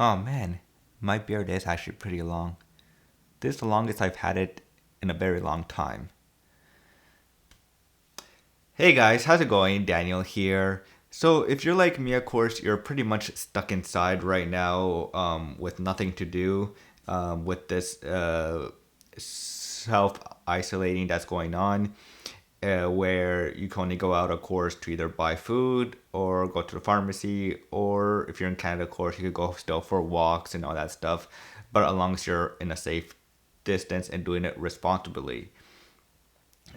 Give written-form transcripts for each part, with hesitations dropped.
Oh man, my beard is actually pretty long. This is the longest I've had it in a very long time. Hey guys, how's it going? Daniel here. So if you're like me, of course, you're pretty much stuck inside right now with nothing to do with this self-isolating that's going on. Where you can only go out, of course, to either buy food or go to the pharmacy, or if you're in Canada, of course, you could go still for walks and all that stuff, but as long as you're in a safe distance and doing it responsibly.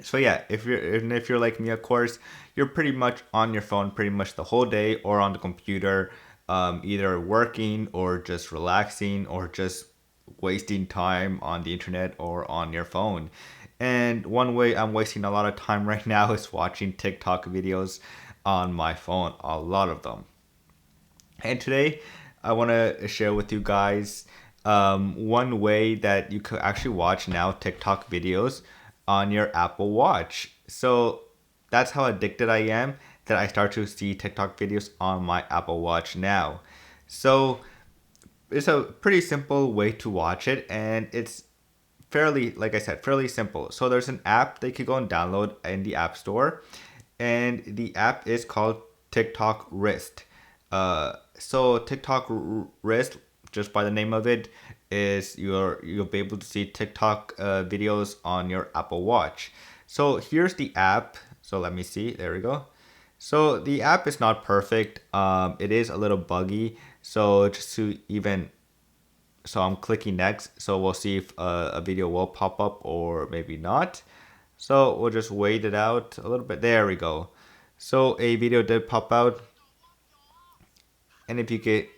So yeah, if you're like me, of course, you're pretty much on your phone pretty much the whole day or on the computer, either working or just relaxing or just wasting time on the internet or on your phone. And one way I'm wasting a lot of time right now is watching TikTok videos on my phone, a lot of them. And today, I want to share with you guys one way that you could actually watch now TikTok videos on your Apple Watch. So that's how addicted I am that I start to see TikTok videos on my Apple Watch now. So it's a pretty simple way to watch it, and it's fairly, like I said, fairly simple. So there's an app that you can go and download in the App Store, and the app is called TikTok Wrist. So TikTok Wrist, just by the name of it, is you'll be able to see TikTok videos on your Apple Watch. So here's the app. So let me see. There we go. So the app is not perfect. It is a little buggy. So just to even so I'm clicking next. So we'll see if a video will pop up or maybe not. So we'll just wait it out a little bit. There we go. So a video did pop out. And if you get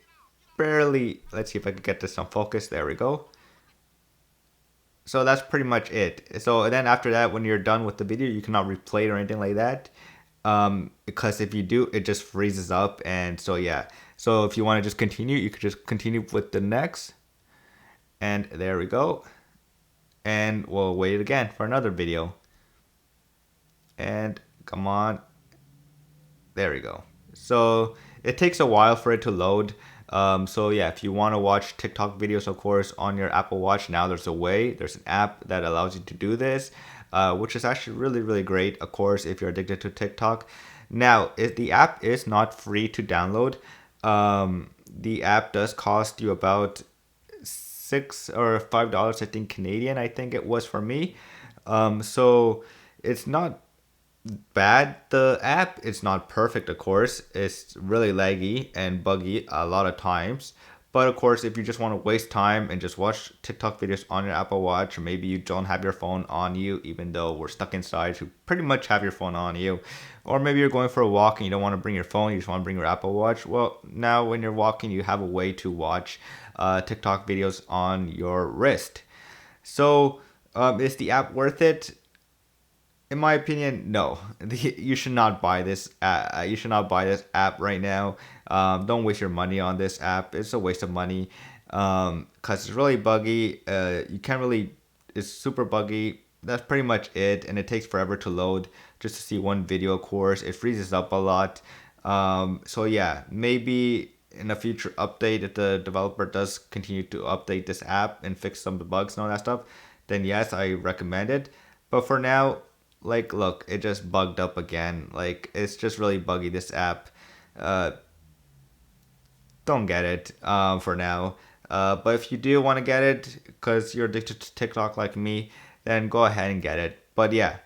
barely, let's see if I can get this on focus. There we go. So that's pretty much it. So then after that, when you're done with the video, you cannot replay it or anything like that. Because if you do, it just freezes up. And so yeah. So if you want to just continue, you could just continue with the next. And there we go. And we'll wait again for another video. And come on. There we go. So it takes a while for it to load. So yeah, if you want to watch TikTok videos, of course, on your Apple Watch, now there's a way. There's an app that allows you to do this, which is actually really, really great, of course, if you're addicted to TikTok. Now, if the app is not free to download, the app does cost you about $6 or $5, I think Canadian, I think it was for me. So it's not bad. The app is not perfect, of course. It's really laggy and buggy a lot of times. But of course, if you just want to waste time and just watch TikTok videos on your Apple Watch, or maybe you don't have your phone on you, even though we're stuck inside, you pretty much have your phone on you. Or maybe you're going for a walk and you don't want to bring your phone, you just want to bring your Apple Watch. Well, now when you're walking, you have a way to watch TikTok videos on your wrist. So, is the app worth it? In my opinion, no. You should not buy this. You should not buy this app right now. Don't waste your money on this app. It's a waste of money. Cause it's really buggy. You can't really. It's super buggy. That's pretty much it, and it takes forever to load just to see one video. Of course, it freezes up a lot. So yeah, maybe in a future update, if the developer does continue to update this app and fix some of the bugs and all that stuff, then yes, I recommend it. But for now, like, look, it just bugged up again. Like, it's just really buggy, this app. Uh, don't get it for now. But if you do want to get it because you're addicted to TikTok like me, then go ahead and get it. But yeah,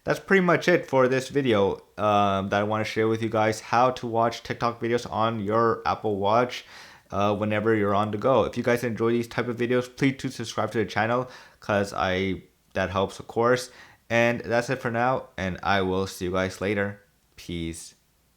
that's pretty much it for this video that I want to share with you guys how to watch TikTok videos on your Apple Watch whenever you're on the go. If you guys enjoy these type of videos, please do subscribe to the channel because that helps, of course. And that's it for now, and I will see you guys later. Peace.